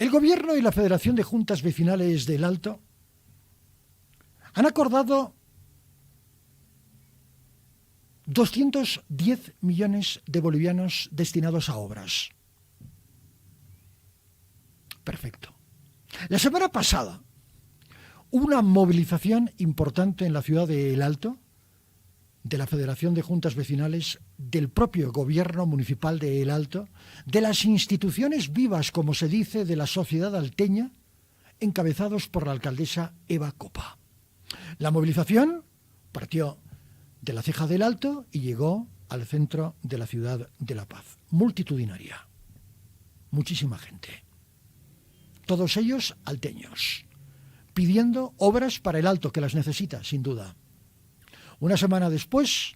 El Gobierno y la Federación de Juntas Vecinales del Alto han acordado 210 millones de bolivianos destinados a obras. Perfecto. La semana pasada hubo una movilización importante en la ciudad de El Alto, de la Federación de Juntas Vecinales, del propio Gobierno Municipal de El Alto, de las instituciones vivas, como se dice, de la sociedad alteña, encabezados por la alcaldesa Eva Copa. La movilización partió de la Ceja del Alto y llegó al centro de la ciudad de La Paz. Multitudinaria. Muchísima gente. Todos ellos alteños, pidiendo obras para El Alto, que las necesita, sin duda. Una semana después,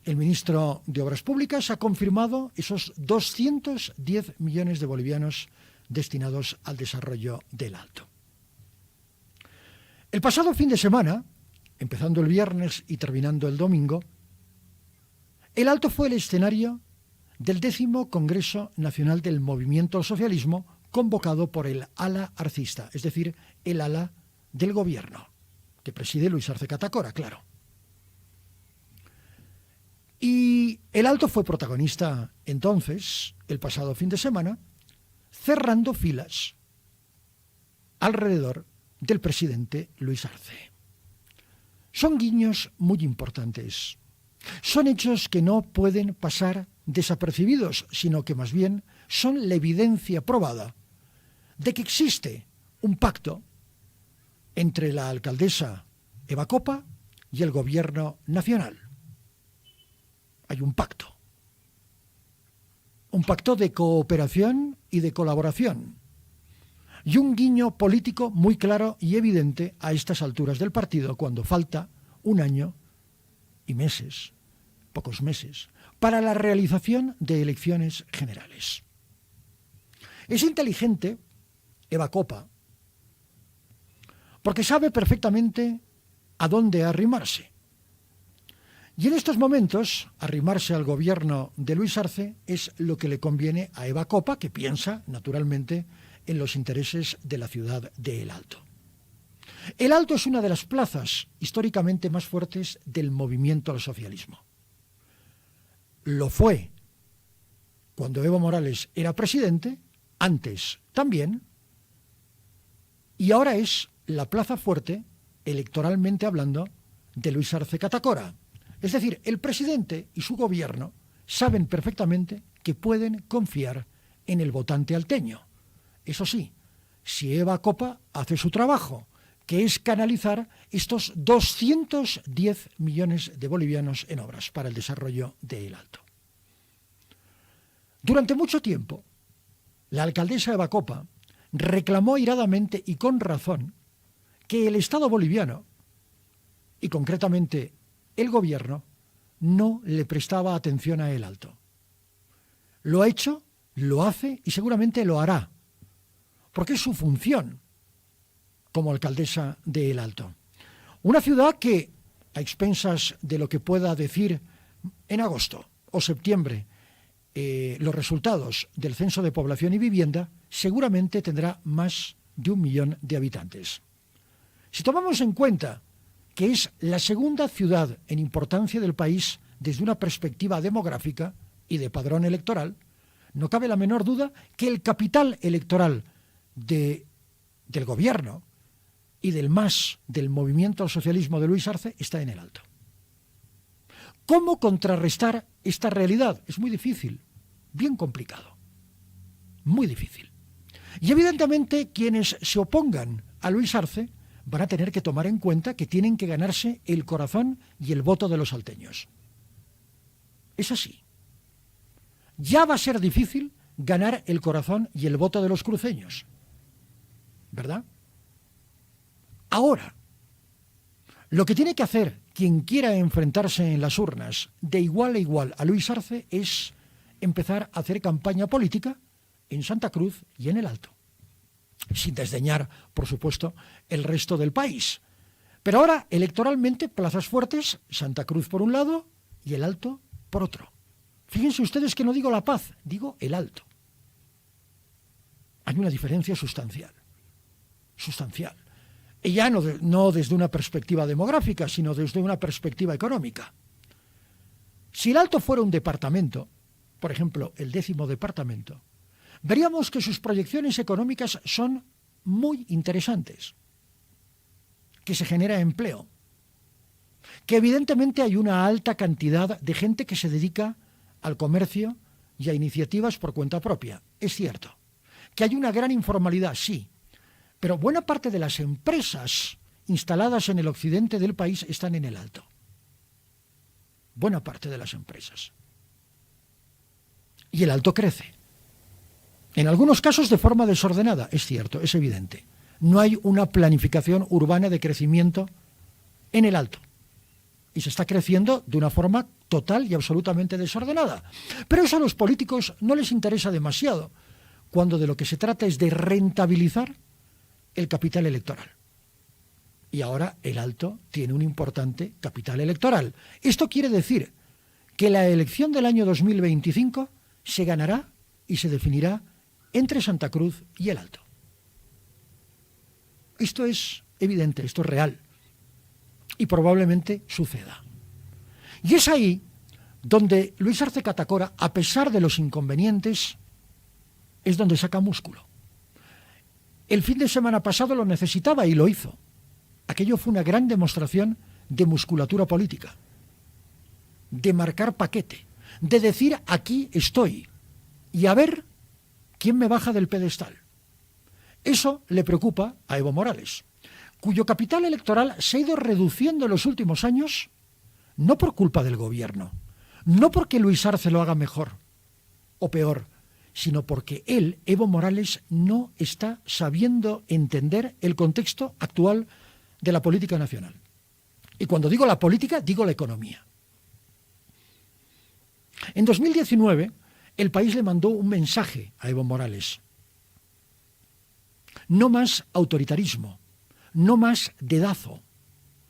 el ministro de Obras Públicas ha confirmado esos 210 millones de bolivianos destinados al desarrollo del Alto. El pasado fin de semana, empezando el viernes y terminando el domingo, El Alto fue el escenario del 10º Congreso Nacional del Movimiento al Socialismo, convocado por el ala arcista, es decir, el ala del gobierno, que preside Luis Arce Catacora, claro. Y El Alto fue protagonista entonces, el pasado fin de semana, cerrando filas alrededor del presidente Luis Arce. Son guiños muy importantes. Son hechos que no pueden pasar desapercibidos, sino que más bien son la evidencia probada de que existe un pacto entre la alcaldesa Eva Copa y el gobierno nacional. Hay un pacto de cooperación y de colaboración, y un guiño político muy claro y evidente a estas alturas del partido, cuando falta un año y meses, pocos meses, para la realización de elecciones generales. Es inteligente Eva Copa, porque sabe perfectamente a dónde arrimarse. Y en estos momentos, arrimarse al gobierno de Luis Arce es lo que le conviene a Eva Copa, que piensa, naturalmente, en los intereses de la ciudad de El Alto. El Alto es una de las plazas históricamente más fuertes del movimiento al socialismo. Lo fue cuando Evo Morales era presidente, antes también, y ahora es la plaza fuerte, electoralmente hablando, de Luis Arce Catacora. Es decir, el presidente y su gobierno saben perfectamente que pueden confiar en el votante alteño. Eso sí, si Eva Copa hace su trabajo, que es canalizar estos 210 millones de bolivianos en obras para el desarrollo de El Alto. Durante mucho tiempo, la alcaldesa Eva Copa reclamó airadamente y con razón que el Estado boliviano, y concretamente el gobierno, no le prestaba atención a El Alto. Lo ha hecho, lo hace y seguramente lo hará, porque es su función como alcaldesa de El Alto. Una ciudad que, a expensas de lo que pueda decir en agosto o septiembre los resultados del Censo de Población y Vivienda, seguramente tendrá más de 1 millón de habitantes. Si tomamos en cuenta que es la segunda ciudad en importancia del país desde una perspectiva demográfica y de padrón electoral, no cabe la menor duda que el capital electoral del gobierno y del MAS, del movimiento al socialismo de Luis Arce, está en El Alto. ¿Cómo contrarrestar esta realidad? Es muy difícil, bien complicado, muy difícil. Y evidentemente quienes se opongan a Luis Arce van a tener que tomar en cuenta que tienen que ganarse el corazón y el voto de los salteños. Es así. Ya va a ser difícil ganar el corazón y el voto de los cruceños, ¿verdad? Ahora, lo que tiene que hacer quien quiera enfrentarse en las urnas de igual a igual a Luis Arce es empezar a hacer campaña política en Santa Cruz y en El Alto, sin desdeñar, por supuesto, el resto del país. Pero ahora, electoralmente, plazas fuertes, Santa Cruz por un lado y El Alto por otro. Fíjense ustedes que no digo La Paz, digo El Alto. Hay una diferencia sustancial. Sustancial. Y ya no desde una perspectiva demográfica, sino desde una perspectiva económica. Si el Alto fuera un departamento, por ejemplo, el 10º departamento, veríamos que sus proyecciones económicas son muy interesantes, que se genera empleo, que evidentemente hay una alta cantidad de gente que se dedica al comercio y a iniciativas por cuenta propia. Es cierto. Que hay una gran informalidad, sí, pero buena parte de las empresas instaladas en el occidente del país están en el Alto. Buena parte de las empresas. Y el Alto crece. En algunos casos de forma desordenada, es cierto, es evidente. No hay una planificación urbana de crecimiento en el Alto. Y se está creciendo de una forma total y absolutamente desordenada. Pero eso a los políticos no les interesa demasiado, cuando de lo que se trata es de rentabilizar el capital electoral. Y ahora el Alto tiene un importante capital electoral. Esto quiere decir que la elección del año 2025 se ganará y se definirá entre Santa Cruz y el Alto. Esto es evidente, esto es real. Y probablemente suceda. Y es ahí donde Luis Arce Catacora, a pesar de los inconvenientes, es donde saca músculo. El fin de semana pasado lo necesitaba y lo hizo. Aquello fue una gran demostración de musculatura política, de marcar paquete, de decir aquí estoy y a ver quién me baja del pedestal. Eso le preocupa a Evo Morales, cuyo capital electoral se ha ido reduciendo en los últimos años, no por culpa del gobierno, no porque Luis Arce lo haga mejor o peor, sino porque él, Evo Morales, no está sabiendo entender el contexto actual de la política nacional. Y cuando digo la política, digo la economía. En 2019, el país le mandó un mensaje a Evo Morales. No más autoritarismo, no más dedazo.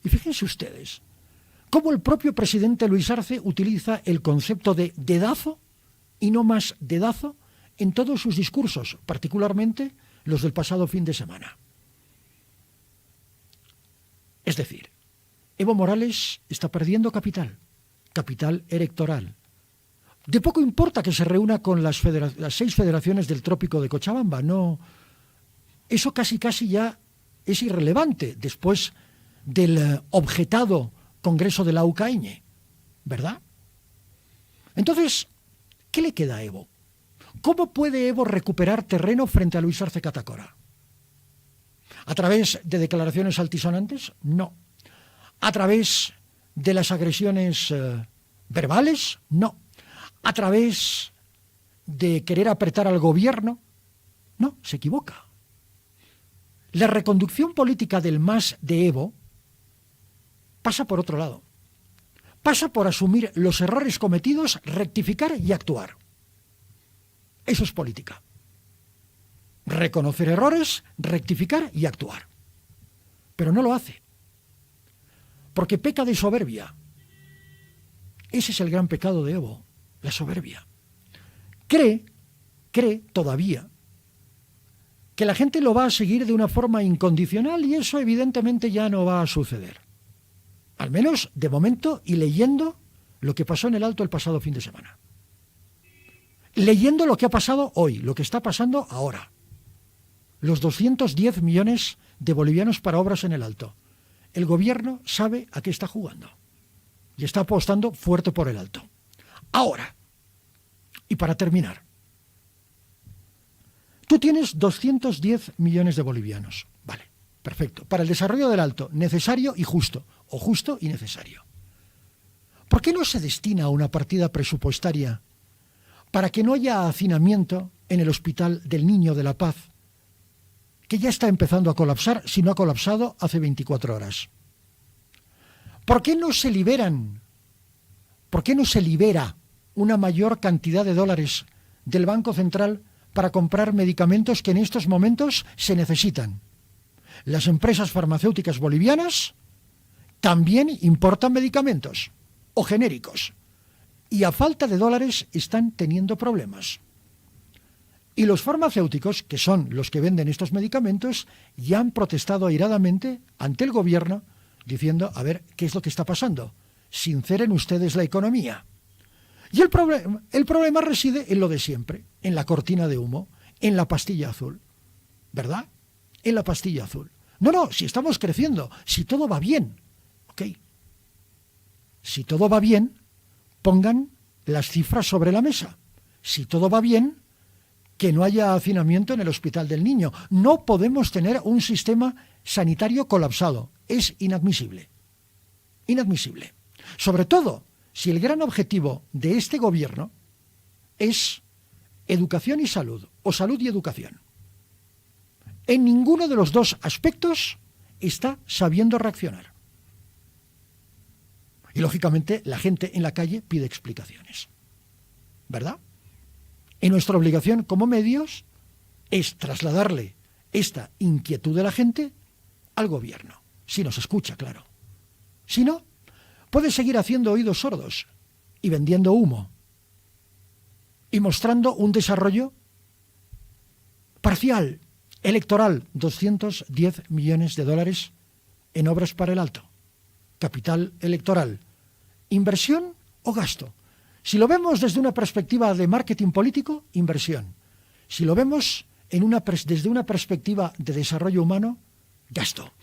Y fíjense ustedes, cómo el propio presidente Luis Arce utiliza el concepto de dedazo y no más dedazo en todos sus discursos, particularmente los del pasado fin de semana. Es decir, Evo Morales está perdiendo capital electoral. De poco importa que se reúna con las 6 federaciones del trópico de Cochabamba, no. Eso casi ya es irrelevante después del objetado Congreso de la UCAeñe, ¿verdad? Entonces, ¿qué le queda a Evo? ¿Cómo puede Evo recuperar terreno frente a Luis Arce Catacora? ¿A través de declaraciones altisonantes? No. ¿A través de las agresiones verbales? No. ¿A través de querer apretar al gobierno? No, se equivoca. La reconducción política del MAS de Evo pasa por otro lado. Pasa por asumir los errores cometidos, rectificar y actuar. Eso es política. Reconocer errores, rectificar y actuar. Pero no lo hace. Porque peca de soberbia. Ese es el gran pecado de Evo, la soberbia. Cree todavía que la gente lo va a seguir de una forma incondicional y eso evidentemente ya no va a suceder. Al menos de momento y leyendo lo que pasó en el Alto el pasado fin de semana. Leyendo lo que ha pasado hoy, lo que está pasando ahora. Los 210 millones de bolivianos para obras en el Alto. El gobierno sabe a qué está jugando y está apostando fuerte por el Alto. Ahora, y para terminar, tú tienes 210 millones de bolivianos. Vale, perfecto. Para el desarrollo del Alto, necesario y justo, o justo y necesario. ¿Por qué no se destina una partida presupuestaria para que no haya hacinamiento en el Hospital del Niño de la Paz, que ya está empezando a colapsar, si no ha colapsado hace 24 horas? ¿Por qué no se libera una mayor cantidad de dólares del Banco Central para comprar medicamentos que en estos momentos se necesitan? Las empresas farmacéuticas bolivianas también importan medicamentos o genéricos y a falta de dólares están teniendo problemas. Y los farmacéuticos, que son los que venden estos medicamentos, ya han protestado airadamente ante el gobierno diciendo, a ver, ¿qué es lo que está pasando? Sinceren ustedes la economía. Y el problema reside en lo de siempre, en la cortina de humo, en la pastilla azul, ¿verdad? En la pastilla azul. No, si estamos creciendo, si todo va bien, ok. Si todo va bien, pongan las cifras sobre la mesa. Si todo va bien, que no haya hacinamiento en el Hospital del Niño. No podemos tener un sistema sanitario colapsado. Es inadmisible. Inadmisible. Sobre todo si el gran objetivo de este gobierno es educación y salud, o salud y educación. En ninguno de los dos aspectos está sabiendo reaccionar. Y lógicamente la gente en la calle pide explicaciones, ¿verdad? Y nuestra obligación como medios es trasladarle esta inquietud de la gente al gobierno, si nos escucha, claro. Si no, puede seguir haciendo oídos sordos y vendiendo humo y mostrando un desarrollo parcial, electoral, 210 millones de dólares en obras para el Alto. Capital electoral. ¿Inversión o gasto? Si lo vemos desde una perspectiva de marketing político, inversión. Si lo vemos desde una perspectiva de desarrollo humano, gasto.